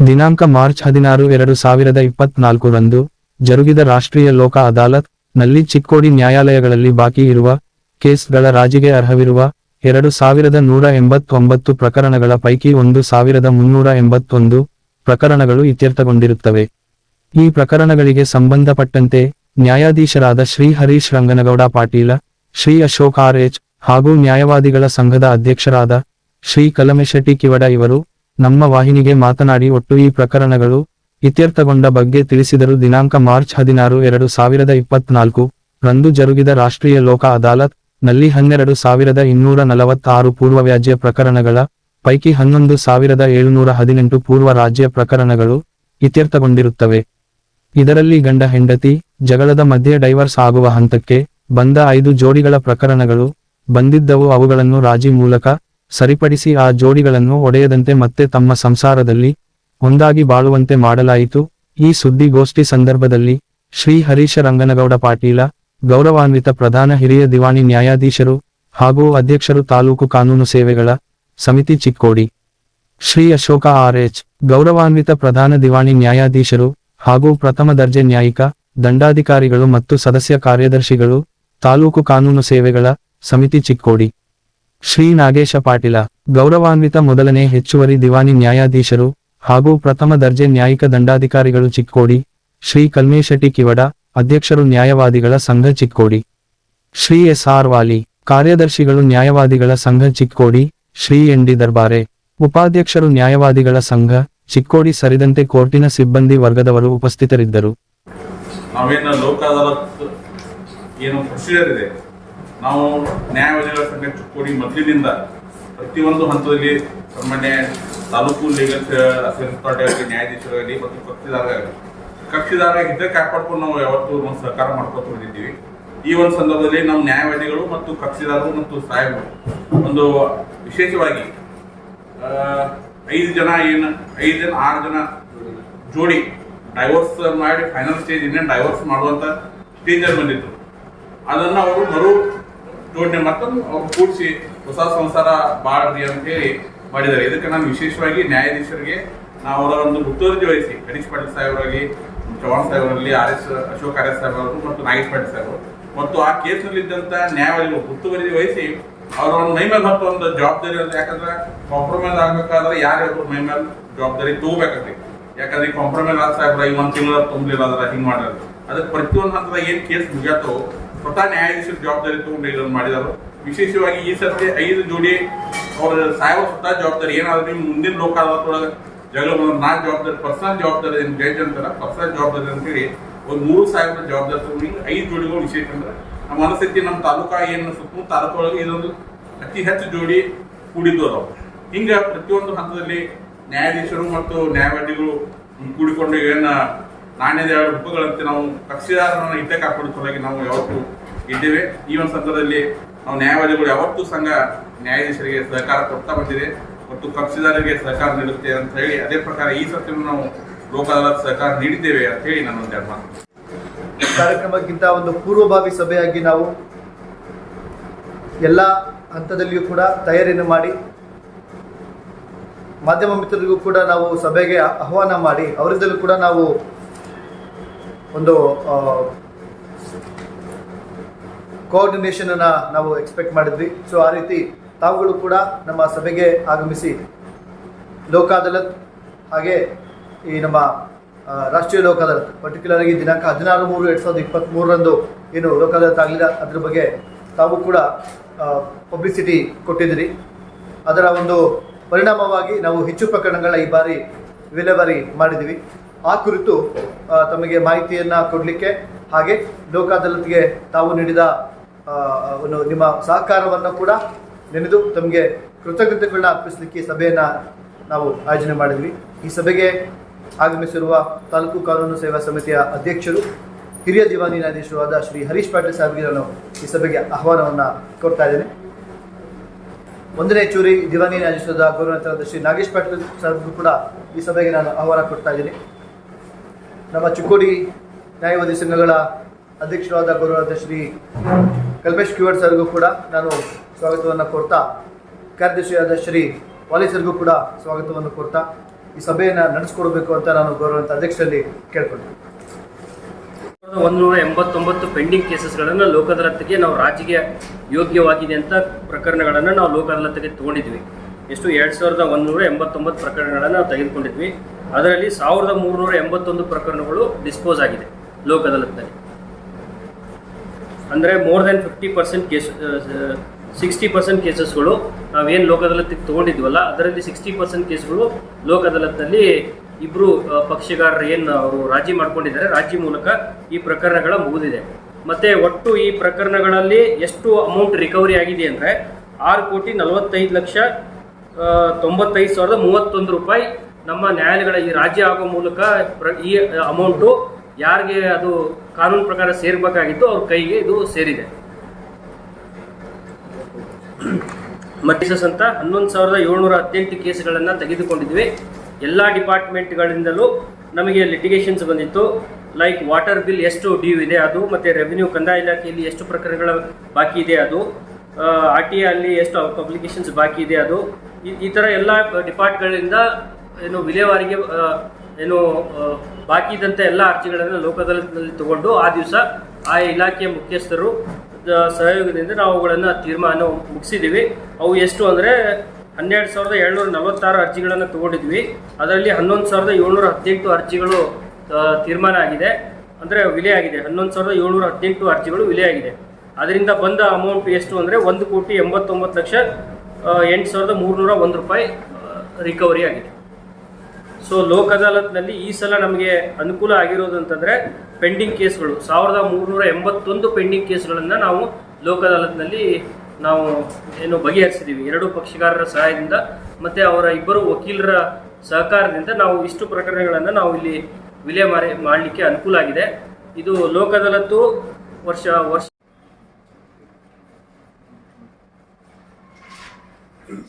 ದಿನಾಂಕ ಮಾರ್ಚ್ 16, 2024 ರಂದು ಜರುಗಿದ ರಾಷ್ಟ್ರೀಯ ಲೋಕ ಅದಾಲತ್ ನಲ್ಲಿ ಚಿಕ್ಕೋಡಿ ನ್ಯಾಯಾಲಯಗಳಲ್ಲಿ ಬಾಕಿ ಇರುವ ಕೇಸ್ಗಳ ರಾಜಿಗೆ ಅರ್ಹವಿರುವ 2189 ಪ್ರಕರಣಗಳ ಪೈಕಿ 1381 ಪ್ರಕರಣಗಳು ಇತ್ಯರ್ಥಗೊಂಡಿರುತ್ತವೆ. ಈ ಪ್ರಕರಣಗಳಿಗೆ ಸಂಬಂಧಪಟ್ಟಂತೆ ನ್ಯಾಯಾಧೀಶರಾದ ಶ್ರೀ ಹರೀಶ್ ರಂಗನಗೌಡ ಪಾಟೀಲ, ಶ್ರೀ ಅಶೋಕ್ ಆರ್.ಎಚ್. ಹಾಗೂ ನ್ಯಾಯವಾದಿಗಳ ಸಂಘದ ಅಧ್ಯಕ್ಷರಾದ ಶ್ರೀ ಕಲಮೆಶೆಟ್ಟಿ ಕಿವಡ ಇವರು ನಮ್ಮ ವಾಹಿನಿಗೆ ಮಾತನಾಡಿ ಒಟ್ಟು ಈ ಪ್ರಕರಣಗಳು ಇತ್ಯರ್ಥಗೊಂಡ ಬಗ್ಗೆ ತಿಳಿಸಿದರು. ದಿನಾಂಕ ಮಾರ್ಚ್ 16, 2024 ರಂದು ಜರುಗಿದ ರಾಷ್ಟ್ರೀಯ ಲೋಕ ಅದಾಲತ್ ನಲ್ಲಿ 12,246 ಪೂರ್ವವ್ಯಾಜ್ಯ ಪ್ರಕರಣಗಳ ಪೈಕಿ 11,718 ಪೂರ್ವ ರಾಜ್ಯ ಪ್ರಕರಣಗಳು ಇತ್ಯರ್ಥಗೊಂಡಿರುತ್ತವೆ. ಇದರಲ್ಲಿ ಗಂಡ ಹೆಂಡತಿ ಜಗಳದ ಮಧ್ಯೆ ಡೈವರ್ಸ್ ಆಗುವ ಹಂತಕ್ಕೆ ಬಂದ 5 ಜೋಡಿಗಳ ಪ್ರಕರಣಗಳು ಬಂದಿದ್ದವು. ಅವುಗಳನ್ನು ರಾಜಿ ಮೂಲಕ ಸರಿಪಡಿಸಿ ಆ ಜೋಡಿಗಳನ್ನು ಒಡೆಯದಂತೆ ಮತ್ತೆ ತಮ್ಮ ಸಂಸಾರದಲ್ಲಿ ಒಂದಾಗಿ ಬಾಳುವಂತೆ ಮಾಡಲಾಯಿತು. ಈ ಸುದ್ದಿಗೋಷ್ಠಿ ಸಂದರ್ಭದಲ್ಲಿ ಶ್ರೀ ಹರೀಶ ರಂಗನಗೌಡ ಪಾಟೀಲ, ಗೌರವಾನ್ವಿತ ಪ್ರಧಾನ ಹಿರಿಯ ದಿವಾಣಿ ನ್ಯಾಯಾಧೀಶರು ಹಾಗೂ ಅಧ್ಯಕ್ಷರು ತಾಲೂಕು ಕಾನೂನು ಸೇವೆಗಳ ಸಮಿತಿ ಚಿಕ್ಕೋಡಿ, ಶ್ರೀ ಅಶೋಕ ಆರ್.ಎಚ್. ಗೌರವಾನ್ವಿತ ಪ್ರಧಾನ ದಿವಾಣಿ ನ್ಯಾಯಾಧೀಶರು ಹಾಗೂ ಪ್ರಥಮ ದರ್ಜೆ ನ್ಯಾಯಿಕ ದಂಡಾಧಿಕಾರಿಗಳು ಮತ್ತು ಸದಸ್ಯ ಕಾರ್ಯದರ್ಶಿಗಳು, ತಾಲೂಕು ಕಾನೂನು ಸೇವೆಗಳ ಸಮಿತಿ ಚಿಕ್ಕೋಡಿ, ಶ್ರೀ ನಾಗೇಶ ಪಾಟೀಲ, ಗೌರವಾನ್ವಿತ ಮೊದಲನೇ ಹೆಚ್ಚುವರಿ ದಿವಾಣಿ ನ್ಯಾಯಾಧೀಶರು ಹಾಗೂ ಪ್ರಥಮ ದರ್ಜೆ ನ್ಯಾಯಿಕ ದಂಡಾಧಿಕಾರಿಗಳು ಚಿಕ್ಕೋಡಿ, ಶ್ರೀ ಕಲ್ಮೇಶೆಟ್ಟಿ ಕಿವಡ, ಅಧ್ಯಕ್ಷರು ನ್ಯಾಯವಾದಿಗಳ ಸಂಘ ಚಿಕ್ಕೋಡಿ, ಶ್ರೀ ಎಸ್.ಆರ್. ವಾಲಿ, ಕಾರ್ಯದರ್ಶಿಗಳು ನ್ಯಾಯವಾದಿಗಳ ಸಂಘ ಚಿಕ್ಕೋಡಿ, ಶ್ರೀ ಎನ್.ಡಿ. ದರ್ಬಾರೆ, ಉಪಾಧ್ಯಕ್ಷರು ನ್ಯಾಯವಾದಿಗಳ ಸಂಘ ಚಿಕ್ಕೋಡಿ ಸೇರಿದಂತೆ ಕೋರ್ಟಿನ ಸಿಬ್ಬಂದಿ ವರ್ಗದವರು ಉಪಸ್ಥಿತರಿದ್ದರು. ನಾವೇನು ಲೋಕ ಅದಾಲತ್ ಏನು ಪ್ರೊಸೀಜರ್ ಇದೆ, ನಾವು ನ್ಯಾಯವಾದಿಗಳ ಸಂಘ ಚಿಕ್ಕೋಡಿ ಮೊದಲಿನಿಂದ ಪ್ರತಿಯೊಂದು ಹಂತದಲ್ಲಿ ಸಾಮಾನ್ಯ ತಾಲೂಕು ಲೀಗಲ್ ಅಫೇರ್ಸ್ ಅಥಾರಿಟಿ ನ್ಯಾಯಾಧೀಶರಾಗಲಿ ಮತ್ತು ಕಕ್ಷಿದಾರ ಹಿತ ಕಾಪಾಡ್ಕೊಂಡು ನಾವು ಯಾವತ್ತೂ ಒಂದು ಸಹಕಾರ ಮಾಡ್ಕೊತ ಬಂದಿದ್ದೀವಿ. ಈ ಒಂದು ಸಂದರ್ಭದಲ್ಲಿ ನಮ್ಮ ನ್ಯಾಯವಾದಿಗಳು ಮತ್ತು ಕಕ್ಷಿದಾರರು ಮತ್ತು ಸಾಹೇಬರು ಒಂದು ವಿಶೇಷವಾಗಿ 6 ಜನ ಜೋಡಿ ಡೈವೋರ್ಸ್ ಮಾಡಿ ಫೈನಲ್ ಸ್ಟೇಜ್ ಇನ್ನೇನು ಡೈವೋರ್ಸ್ ಮಾಡುವಂತ ಸ್ಟೇಜಲ್ಲಿ ಬಂದಿದ್ರು. ಅದನ್ನು ಅವರು ಮರು ಜೋಡಣೆ ಮತ್ತೊಂದು ಅವ್ರು ಕೂಡಿಸಿ ಹೊಸ ಸಂಸಾರ ಬಾಳ್ರಿ ಅಂತ ಹೇಳಿ ಮಾಡಿದ್ದಾರೆ. ಇದಕ್ಕೆ ನಾನು ವಿಶೇಷವಾಗಿ ನ್ಯಾಯಾಧೀಶರಿಗೆ ನಾವು ಅವರ ಒಂದು ಮುತುವರ್ಜಿ ವಹಿಸಿ ಹರೀಶ್ ಪಾಟೀಲ್ ಸಾಹೇಬರಲ್ಲಿ, ಚೌಹಾಣ್ ಸಾಹೇಬರಲ್ಲಿ, ಅಶೋಕ್ ಆರ್.ಎಸ್. ಸಾಹೇಬರು ಮತ್ತು ನಾಗೇಶ್ ಪಾಟೀಲ್ ಸಾಹೇಬರು ಮತ್ತು ಆ ಕೇಸ್ನಲ್ಲಿದ್ದಂಥ ನ್ಯಾಯವಾದಿಗಳು ಮುತುವರ್ಜಿ ವಹಿಸಿ ಅವರ ಒಂದು ಮೈ ಮೇಲೆ ಹೊತ್ತು ಒಂದು ಜವಾಬ್ದಾರಿ ಅಂತ. ಯಾಕಂದ್ರೆ ಕಾಂಪ್ರಮೈಸ್ ಆಗ್ಬೇಕಾದ್ರೆ ಯಾರ್ಯಾರು ಮೈ ಮೇಲೆ ಜವಾಬ್ದಾರಿ ತಗೋಬೇಕಾಗ್ತದೆ. ಯಾಕಂದ್ರೆ ಈ ಕಾಂಪ್ರಮೈಸ್ ಆದ ಸಾಹೇಬ್ರ ಈ 1 ತಿಂಗಳ ತುಂಬಲಿಲ್ಲ ಅಂದ್ರೆ ಹಿಂಗೆ ಮಾಡಿದ್ರು. ಅದಕ್ಕೆ ಪ್ರತಿಯೊಂದು ಹಂತದಾಗ ಏನು ಕೇಸ್ ಮುಗಿಯತ್ತೋ ಸ್ವತಃ ನ್ಯಾಯಾಧೀಶರು ಜವಾಬ್ದಾರಿ ತಗೊಂಡು ಇದನ್ನು ಮಾಡಿದರು. ವಿಶೇಷವಾಗಿ ಈ ಸರ್ತಿ 5 ಜೋಡಿ ಅವ್ರ ಸಾಹೇಬ ಸ್ವತಃ ಜವಾಬ್ದಾರಿ ಏನಾದ್ರು ನಿಮ್ಮ ಮುಂದಿನ ಲೋಕ ಅದಾಲತ್ನೊಳಗೆ ಜಗಳ ನಾ ಜವಾಬ್ದಾರಿ ಪರ್ಸನಲ್ ಜವಾಬ್ದಾರಿ ಜಡ್ಜ್ ಅಂತಾರ ಪರ್ಸನಲ್ ಜವಾಬ್ದಾರಿ ಅಂತೇಳಿ ಒಂದು 3 ಸಾಹೇಬರ ಜವಾಬ್ದಾರಿ ತಗೊಂಡು 5 ಜೋಡಿಗಳು ವಿಶೇಷ ಅಂದ್ರೆ ನಮ್ಮ ಅನಿಸ್ತೈತಿ ನಮ್ಮ ತಾಲೂಕಾ ಏನು ಸುತ್ತಮುತ್ತ ತಾಲೂಕೊಳಗೆ ಇದೊಂದು ಅತಿ ಹೆಚ್ಚು ಜೋಡಿ ಕೂಡಿದ್ದು ಅದಾವ. ಹಿಂಗೆ ಪ್ರತಿಯೊಂದು ಹಂತದಲ್ಲಿ ನ್ಯಾಯಾಧೀಶರು ಮತ್ತು ನ್ಯಾಯವಾದಿಗಳು ಕೂಡಿಕೊಂಡು ಏನು ನಾಣ್ಯದ 2 ರೂಪಗಳಂತೆ ನಾವು ಕಕ್ಷಿದಾರರನ್ನ ಹಿತ ಕಾಪಾಡೋ ಸಲುವಾಗಿ ನಾವು ಯಾವತ್ತೂ ಇದ್ದೇವೆ. ಈ ಒಂದು ಸಂದರ್ಭದಲ್ಲಿ ನಾವು ನ್ಯಾಯವಾದಿಗಳು ಯಾವತ್ತೂ ಸಂಘ ನ್ಯಾಯಾಧೀಶರಿಗೆ ಸಹಕಾರ ಕೊಡ್ತಾ ಬಂದಿದೆ ಮತ್ತು ಕಕ್ಷಿದಾರರಿಗೆ ಸಹಕಾರ ನೀಡುತ್ತೆ ಅಂತ ಹೇಳಿ ಅದೇ ಪ್ರಕಾರ ಈ ಸತಿ ನಾವು ಲೋಕ ಅದಾಲತ್ ಸಹಕಾರ ನೀಡಿದ್ದೇವೆ ಅಂತ ಹೇಳಿ ನಾನು ಒಂದು ಮಾತು. ಕಾರ್ಯಕ್ರಮಕ್ಕಿಂತ ಒಂದು ಪೂರ್ವಭಾವಿ ಸಭೆಯಾಗಿ ನಾವು ಎಲ್ಲ ಹಂತದಲ್ಲಿಯೂ ಕೂಡ ತಯಾರಿಯನ್ನು ಮಾಡಿ ಮಾಧ್ಯಮ ಮಿತ್ರರಿಗೂ ಕೂಡ ನಾವು ಸಭೆಗೆ ಆಹ್ವಾನ ಮಾಡಿ ಅವರಿಂದಲೂ ಕೂಡ ನಾವು ಒಂದು ಕೋಆರ್ಡಿನೇಷನ್ ಅನ್ನ ನಾವು ಎಕ್ಸ್ಪೆಕ್ಟ್ ಮಾಡಿದ್ವಿ. ಸೊ ಆ ರೀತಿ ತಾವುಗಳು ಕೂಡ ನಮ್ಮ ಸಭೆಗೆ ಆಗಮಿಸಿ ಲೋಕ ಅದಾಲತ್ ಹಾಗೆ ಈ ನಮ್ಮ ರಾಷ್ಟ್ರೀಯ ಲೋಕ ಅದಾಲತ್ ಪರ್ಟಿಕ್ಯುಲರ್ ಆಗಿ ದಿನಾಂಕ 16/3/2023 ರಂದು ಏನು ಲೋಕ ಅದಾಲತ್ ಆಗಲಿಲ್ಲ ಅದ್ರ ಬಗ್ಗೆ ತಾವು ಕೂಡ ಪಬ್ಲಿಸಿಟಿ ಕೊಟ್ಟಿದ್ದೀರಿ. ಅದರ ಒಂದು ಪರಿಣಾಮವಾಗಿ ನಾವು ಹೆಚ್ಚು ಪ್ರಕರಣಗಳ ಈ ಬಾರಿ ವಿಲೇವಾರಿ ಮಾಡಿದ್ದೀವಿ. ಆ ಕುರಿತು ತಮಗೆ ಮಾಹಿತಿಯನ್ನು ಕೊಡಲಿಕ್ಕೆ ಹಾಗೆ ಲೋಕ ಅದಾಲತ್ಗೆ ತಾವು ನೀಡಿದ ಒಂದು ನಿಮ್ಮ ಸಹಕಾರವನ್ನು ಕೂಡ ನೆನೆದು ತಮಗೆ ಕೃತಜ್ಞತೆಗಳನ್ನ ಅರ್ಪಿಸಲಿಕ್ಕೆ ಸಭೆಯನ್ನು ನಾವು ಆಯೋಜನೆ ಮಾಡಿದ್ವಿ. ಈ ಸಭೆಗೆ ಆಗಮಿಸಿರುವ ತಾಲೂಕು ಕಾನೂನು ಸೇವಾ ಸಮಿತಿಯ ಅಧ್ಯಕ್ಷರು ಹಿರಿಯ ದಿವಾನಿ ನ್ಯಾಯಾಧೀಶರು ಆದ ಶ್ರೀ ಹರೀಶ್ ಪಾಟೀಲ್ ಸಾಹೇಬ್ಗೆ ನಾನು ಈ ಸಭೆಗೆ ಆಹ್ವಾನವನ್ನು ಕೊಡ್ತಾ ಇದ್ದೇನೆ. 1ನೇ ಹೆಚ್ಚುವರಿ ದಿವಾನಿ ನ್ಯಾಯಾಧೀಶರಾದ ಗೌರವಾನ್ವಿತ ಶ್ರೀ ನಾಗೇಶ್ ಪಾಟೀಲ್ ಸಾಹೇಬ್ಗೂ ಕೂಡ ಈ ಸಭೆಗೆ ನಾನು ಆಹ್ವಾನ ಕೊಡ್ತಾ ಇದ್ದೀನಿ. ನಮ್ಮ ಚಿಕ್ಕೋಡಿ ನ್ಯಾಯವಾದಿ ಸಂಘಗಳ ಅಧ್ಯಕ್ಷರಾದ ಗೌರವಾನ್ವಿತ ಶ್ರೀ ಕಲ್ಮೇಶ್ ಕಿವಡ್ ಸರ್ಗೂ ಕೂಡ ನಾನು ಸ್ವಾಗತವನ್ನು ಕೋರ್ತಾ, ಕಾರ್ಯದರ್ಶಿಯಾದ ಶ್ರೀ ವಾಲಿ ಸರ್ಗೂ ಕೂಡ ಸ್ವಾಗತವನ್ನು ಕೋರ್ತಾ, ಈ ಸಭೆಯನ್ನು ನಡೆಸ್ಕೊಡ್ಬೇಕು ಅಂತ ನಾನು ಗೌರವಂತ ಅಧ್ಯಕ್ಷರಲ್ಲಿ ಕೇಳ್ಕೊಳ್ತೀನಿ. 189 ಪೆಂಡಿಂಗ್ ಕೇಸಸ್ಗಳನ್ನು ಲೋಕ ಅದಾಲತ್ಗೆ ನಾವು ರಾಜ್ಯಕ್ಕೆ ಯೋಗ್ಯವಾಗಿದೆ ಅಂತ ಪ್ರಕರಣಗಳನ್ನು ನಾವು ಲೋಕ ಅದಾಲತ್ಗೆ ತಗೊಂಡಿದ್ವಿ. ಎಷ್ಟು 2189 ಪ್ರಕರಣಗಳನ್ನು ನಾವು ತೆಗೆದುಕೊಂಡಿದ್ವಿ. ಅದರಲ್ಲಿ 1381 ಪ್ರಕರಣಗಳು ಡಿಸ್ಪೋಸ್ ಆಗಿದೆ ಲೋಕ ಅದಾಲತ್ನಲ್ಲಿ. ಅಂದರೆ ಮೋರ್ ದೆನ್ 50% ಕೇಸ್ 60% ಕೇಸಸ್ಗಳು ನಾವೇನು ಲೋಕ ಅದಾಲತ್ಗೆ ತೊಗೊಂಡಿದ್ವಲ್ಲ ಅದರಲ್ಲಿ 60% ಕೇಸ್ಗಳು ಲೋಕ ಅದಾಲತ್ನಲ್ಲಿ ಇಬ್ಬರು ಪಕ್ಷಗಾರರು ಏನು ಅವರು ರಾಜಿ ಮಾಡ್ಕೊಂಡಿದ್ದಾರೆ, ರಾಜಿ ಮೂಲಕ ಈ ಪ್ರಕರಣಗಳ ಮುಗಿದಿದೆ. ಮತ್ತು ಒಟ್ಟು ಈ ಪ್ರಕರಣಗಳಲ್ಲಿ ಎಷ್ಟು ಅಮೌಂಟ್ ರಿಕವರಿ ಆಗಿದೆ ಅಂದರೆ 6,45,95,031 ರೂಪಾಯಿ ನಮ್ಮ ನ್ಯಾಯಾಲಯಗಳ ಈ ರಾಜ್ಯ ಆಗೋ ಮೂಲಕ ಈ ಅಮೌಂಟು ಯಾರಿಗೆ ಅದು ಕಾನೂನು ಪ್ರಕಾರ ಸೇರಬೇಕಾಗಿತ್ತು ಅವ್ರ ಕೈಗೆ ಇದು ಸೇರಿದೆ. ಮತ್ತು ಅಂತ 11,718 ಕೇಸ್ಗಳನ್ನು ತೆಗೆದುಕೊಂಡಿದ್ವಿ. ಎಲ್ಲ ಡಿಪಾರ್ಟ್ಮೆಂಟ್ಗಳಿಂದಲೂ ನಮಗೆ ಲಿಟಿಗೇಷನ್ಸ್ ಬಂದಿತ್ತು. ಲೈಕ್ ವಾಟರ್ ಬಿಲ್ ಎಷ್ಟು ಡ್ಯೂ ಇದೆ ಅದು, ಮತ್ತು ರೆವಿನ್ಯೂ ಕಂದಾಯ ಇಲಾಖೆಯಲ್ಲಿ ಎಷ್ಟು ಪ್ರಕರಣಗಳ ಬಾಕಿ ಇದೆ ಅದು, RTI ಅಲ್ಲಿ ಎಷ್ಟು ಪಬ್ಲಿಕೇಶನ್ಸ್ ಬಾಕಿ ಇದೆ ಅದು, ಈ ಥರ ಎಲ್ಲ ಡಿಪಾರ್ಟ್ಗಳಿಂದ ಏನು ವಿಲೇವಾರಿಗೆ ಏನು ಬಾಕಿ ಇದ್ದಂಥ ಎಲ್ಲ ಅರ್ಜಿಗಳನ್ನು ಲೋಕ ಅದಾಲತ್ನಲ್ಲಿ ತಗೊಂಡು ಆ ದಿವಸ ಆ ಇಲಾಖೆಯ ಮುಖ್ಯಸ್ಥರು ಸಹಯೋಗದಿಂದ ನಾವು ಅವುಗಳನ್ನು ತೀರ್ಮಾನ ಮುಗಿಸಿದ್ದೀವಿ. ಅವು ಎಷ್ಟು ಅಂದರೆ 12,746 ಅರ್ಜಿಗಳನ್ನು ತಗೊಂಡಿದ್ವಿ. ಅದರಲ್ಲಿ 11,718 ಅರ್ಜಿಗಳು ತೀರ್ಮಾನ ಆಗಿದೆ, ಅಂದರೆ ವಿಲೆ ಆಗಿದೆ. 11,718 ಅರ್ಜಿಗಳು ವಿಲೆ ಆಗಿದೆ. ಅದರಿಂದ ಬಂದ ಅಮೌಂಟ್ ಎಷ್ಟು ಅಂದರೆ 1,89,08,301 ರೂಪಾಯಿ ರಿಕವರಿ ಆಗಿದೆ. ಸೊ ಲೋಕ ಅದಾಲತ್ನಲ್ಲಿ ಈ ಸಲ ನಮಗೆ ಅನುಕೂಲ ಆಗಿರೋದು ಅಂತಂದರೆ ಪೆಂಡಿಂಗ್ ಕೇಸ್ಗಳು 1,381 ಪೆಂಡಿಂಗ್ ಕೇಸ್ಗಳನ್ನು ನಾವು ಲೋಕ ಅದಾಲತ್ನಲ್ಲಿ ನಾವು ಏನು ಬಗೆಹರಿಸಿದ್ದೀವಿ. ಎರಡೂ ಪಕ್ಷಗಾರರ ಸಹಾಯದಿಂದ ಮತ್ತು ಅವರ ಇಬ್ಬರು ವಕೀಲರ ಸಹಕಾರದಿಂದ ನಾವು ಇಷ್ಟು ಪ್ರಕರಣಗಳನ್ನು ನಾವು ಇಲ್ಲಿ ವಿಲೇವಾರಿ ಮಾಡಲಿಕ್ಕೆ ಅನುಕೂಲ ಆಗಿದೆ. ಇದು ಲೋಕ ಅದಾಲತ್ತು ವರ್ಷ